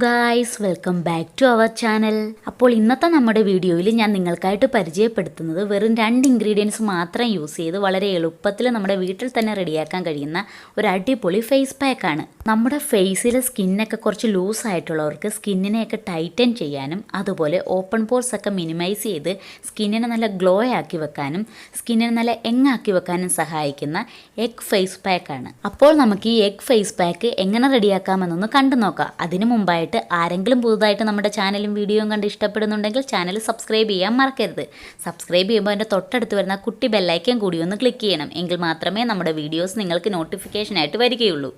Guys, welcome back to our channel. അപ്പോൾ ഇന്നത്തെ നമ്മുടെ വീഡിയോയിൽ ഞാൻ നിങ്ങൾക്കായിട്ട് പരിചയപ്പെടുത്തുന്നത് വെറും 2 ഇൻഗ്രീഡിയൻസ് മാത്രം യൂസ് ചെയ്ത് വളരെ എളുപ്പത്തിൽ നമ്മുടെ വീട്ടിൽ തന്നെ റെഡിയാക്കാൻ കഴിയുന്ന ഒരു അടിപൊളി ഫേസ് പാക്കാണ്. നമ്മുടെ ഫേസിലെ സ്കിന്നൊക്കെ കുറച്ച് ലൂസ് ആയിട്ടുള്ളവർക്ക് സ്കിന്നിനെയൊക്കെ ടൈറ്റൻ ചെയ്യാനും അതുപോലെ ഓപ്പൺ പോർസ് ഒക്കെ മിനിമൈസ് ചെയ്ത് സ്കിന്നിനെ നല്ല ഗ്ലോ ആക്കി വെക്കാനും സ്കിന്നിനെ നല്ല ആക്കി വെക്കാനും സഹായിക്കുന്ന എഗ് ഫേസ് പാക്കാണ്. അപ്പോൾ നമുക്ക് ഈ എഗ് ഫേസ് പാക്ക് എങ്ങനെ റെഡിയാക്കാമെന്നൊന്ന് കണ്ടു നോക്കാം. അതിനു മുമ്പായിട്ട് ആരെങ്കിലും പുതുതായിട്ട് നമ്മുടെ ചാനലും വീഡിയോയും കണ്ട് ഇഷ്ടപ്പെടുന്നുണ്ടെങ്കിൽ ചാനൽ സബ്സ്ക്രൈബ് ചെയ്യാൻ മറക്കരുത്. സബ്സ്ക്രൈബ് ചെയ്യുമ്പോൾ അതിൻ്റെ തൊട്ടടുത്ത് വരുന്ന കുട്ടി ബെല്ലൈക്കൻ കൂടി ഒന്ന് ക്ലിക്ക് ചെയ്യണം. എങ്കിൽ മാത്രമേ നമ്മുടെ വീഡിയോസ് നിങ്ങൾക്ക് നോട്ടിഫിക്കേഷനായിട്ട് വരികയുള്ളൂ.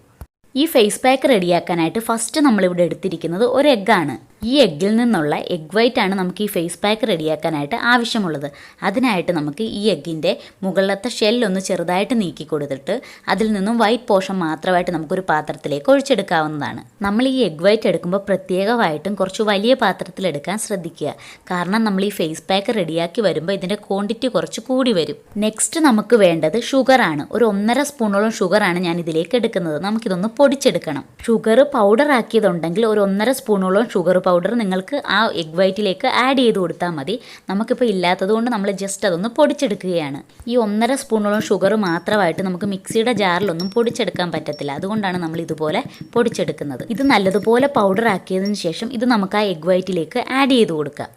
ഈ ഫേസ് പാക്ക് റെഡിയാക്കാനായിട്ട് ഫസ്റ്റ് നമ്മളിവിടെ എടുത്തിരിക്കുന്നത് ഒരു എഗ്ഗാണ്. ഈ എഗ്ഗിൽ നിന്നുള്ള എഗ് വൈറ്റ് ആണ് നമുക്ക് ഈ ഫേസ് പാക്ക് റെഡിയാക്കാനായിട്ട് ആവശ്യമുള്ളത്. അതിനായിട്ട് നമുക്ക് ഈ എഗ്ഗിൻ്റെ മുകളിലത്തെ ഷെല്ലൊന്ന് ചെറുതായിട്ട് നീക്കി കൊടുത്തിട്ട് അതിൽ നിന്നും വൈറ്റ് പോർഷൻ മാത്രമായിട്ട് നമുക്കൊരു പാത്രത്തിലേക്ക് ഒഴിച്ചെടുക്കാവുന്നതാണ്. നമ്മൾ ഈ എഗ് വൈറ്റ് എടുക്കുമ്പോൾ പ്രത്യേകമായിട്ടും കുറച്ച് വലിയ പാത്രത്തിലെടുക്കാൻ ശ്രദ്ധിക്കുക. കാരണം നമ്മൾ ഈ ഫേസ് പാക്ക് റെഡിയാക്കി വരുമ്പോൾ ഇതിൻ്റെ ക്വാണ്ടിറ്റി കുറച്ച് കൂടി വരും. നെക്സ്റ്റ് നമുക്ക് വേണ്ടത് ഷുഗറാണ്. ഒരു 1.5 സ്പൂണോളം ഷുഗറാണ് ഞാൻ ഇതിലേക്ക് എടുക്കുന്നത്. നമുക്കിതൊന്ന് പൊടിച്ചെടുക്കണം. ഷുഗർ പൗഡർ ആക്കിയതുണ്ടെങ്കിൽ ഒരു 1.5 സ്പൂണോളം ഷുഗർ പൗഡർ നിങ്ങൾക്ക് ആ എഗ് വൈറ്റിലേക്ക് ആഡ് ചെയ്ത് കൊടുത്താൽ മതി. നമുക്കിപ്പോൾ ഇല്ലാത്തത് കൊണ്ട് നമ്മൾ ജസ്റ്റ് അതൊന്ന് പൊടിച്ചെടുക്കുകയാണ്. ഈ 1.5 സ്പൂണോളം ഷുഗർ മാത്രമായിട്ട് നമുക്ക് മിക്സിയുടെ ജാറിലൊന്നും പൊടിച്ചെടുക്കാൻ പറ്റത്തില്ല. അതുകൊണ്ടാണ് നമ്മൾ ഇതുപോലെ പൊടിച്ചെടുക്കുന്നത്. ഇത് നല്ലതുപോലെ പൗഡർ ആക്കിയതിന് ശേഷം ഇത് നമുക്ക് ആ എഗ് വൈറ്റിലേക്ക് ആഡ് ചെയ്ത് കൊടുക്കാം.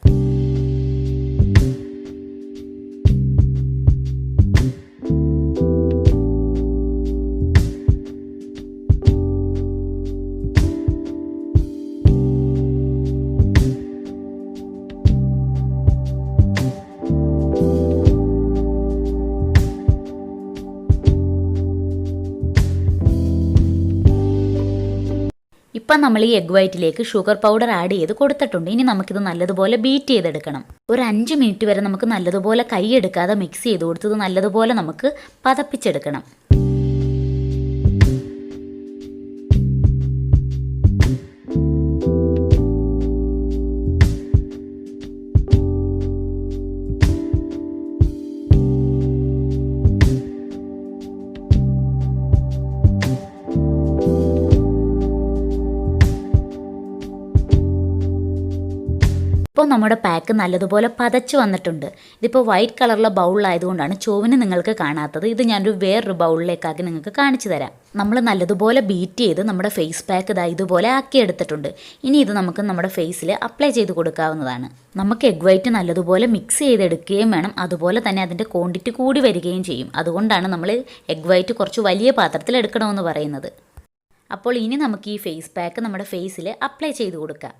ഇപ്പം നമ്മൾ ഈ എഗ് വൈറ്റിലേക്ക് ഷുഗർ പൗഡർ ആഡ് ചെയ്ത് കൊടുത്തിട്ടുണ്ട്. ഇനി നമുക്കിത് നല്ലതുപോലെ ബീറ്റ് ചെയ്തെടുക്കണം. ഒരു 5 മിനിറ്റ് വരെ നമുക്ക് നല്ലതുപോലെ കൈ എടുക്കാതെ മിക്സ് ചെയ്ത് കൊടുത്തത് നല്ലതുപോലെ നമുക്ക് പതപ്പിച്ചെടുക്കണം. ഇപ്പോൾ നമ്മുടെ പാക്ക് നല്ലതുപോലെ പതച്ച് വന്നിട്ടുണ്ട്. ഇതിപ്പോൾ വൈറ്റ് കളറുള്ള ബൗളിലായതുകൊണ്ടാണ് ചുവന് നിങ്ങൾക്ക് കാണാത്തത്. ഇത് ഞാനൊരു വേറൊരു ബൗളിലേക്കാക്കി നിങ്ങൾക്ക് കാണിച്ചു തരാം. നമ്മൾ നല്ലതുപോലെ ബീറ്റ് ചെയ്ത് നമ്മുടെ ഫേസ് പാക്ക് ഇതുപോലെ ആക്കിയെടുത്തിട്ടുണ്ട്. ഇനി ഇത് നമുക്ക് നമ്മുടെ ഫേസിൽ അപ്ലൈ ചെയ്ത് കൊടുക്കാവുന്നതാണ്. നമുക്ക് എഗ് വൈറ്റ് നല്ലതുപോലെ മിക്സ് ചെയ്തെടുക്കുകയും വേണം. അതുപോലെ തന്നെ അതിൻ്റെ ക്വാണ്ടിറ്റി കൂടി വരികയും ചെയ്യും. അതുകൊണ്ടാണ് നമ്മൾ എഗ് വൈറ്റ് കുറച്ച് വലിയ പാത്രത്തിൽ എടുക്കണമെന്ന് പറയുന്നത്. അപ്പോൾ ഇനി നമുക്ക് ഈ ഫേസ് പാക്ക് നമ്മുടെ ഫേസിൽ അപ്ലൈ ചെയ്ത് കൊടുക്കാം.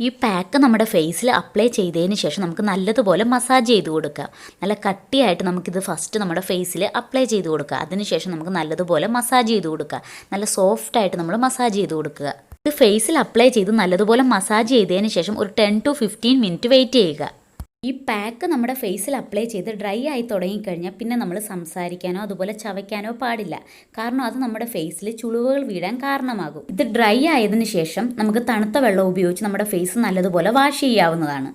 ഈ പാക്ക് നമ്മുടെ ഫേസിൽ അപ്ലൈ ചെയ്തതിന് ശേഷം നമുക്ക് നല്ലതുപോലെ മസാജ് ചെയ്ത് കൊടുക്കുക. നല്ല കട്ടിയായിട്ട് നമുക്കിത് ഫസ്റ്റ് നമ്മുടെ ഫേസിൽ അപ്ലൈ ചെയ്ത് കൊടുക്കുക. അതിനുശേഷം നമുക്ക് നല്ലതുപോലെ മസാജ് ചെയ്ത് കൊടുക്കുക. നല്ല സോഫ്റ്റായിട്ട് നമ്മൾ മസാജ് ചെയ്ത് കൊടുക്കുക. ഇത് ഫേസിൽ അപ്ലൈ ചെയ്ത് നല്ലതുപോലെ മസാജ് ചെയ്തതിന് ശേഷം ഒരു 10 to 15 മിനിറ്റ് വെയിറ്റ് ചെയ്യുക. ഈ പാക്ക് നമ്മുടെ ഫേസിൽ അപ്ലൈ ചെയ്ത് ഡ്രൈ ആയി തുടങ്ങിക്കഴിഞ്ഞാൽ പിന്നെ നമ്മൾ സംസാരിക്കാനോ അതുപോലെ ചവയ്ക്കാനോ പാടില്ല. കാരണം അത് നമ്മുടെ ഫേസിൽ ചുളിവുകൾ വീഴാൻ കാരണമാകും. ഇത് ഡ്രൈ ആയതിനു ശേഷം നമുക്ക് തണുത്ത വെള്ളം ഉപയോഗിച്ച് നമ്മുടെ ഫേസ് നല്ലതുപോലെ വാഷ് ചെയ്യാവുന്നതാണ്.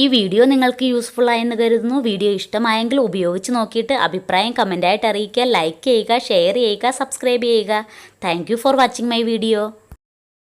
ഈ വീഡിയോ നിങ്ങൾക്ക് യൂസ്ഫുൾ ആയെന്ന് കരുതുന്നു. വീഡിയോ ഇഷ്ടമായെങ്കിൽ ഉപയോഗിച്ച് നോക്കിയിട്ട് അഭിപ്രായം കമൻ്റായിട്ട് അറിയിക്കുക. ലൈക്ക് ചെയ്യുക, ഷെയർ ചെയ്യുക, സബ്സ്ക്രൈബ് ചെയ്യുക. Thank you for watching my video.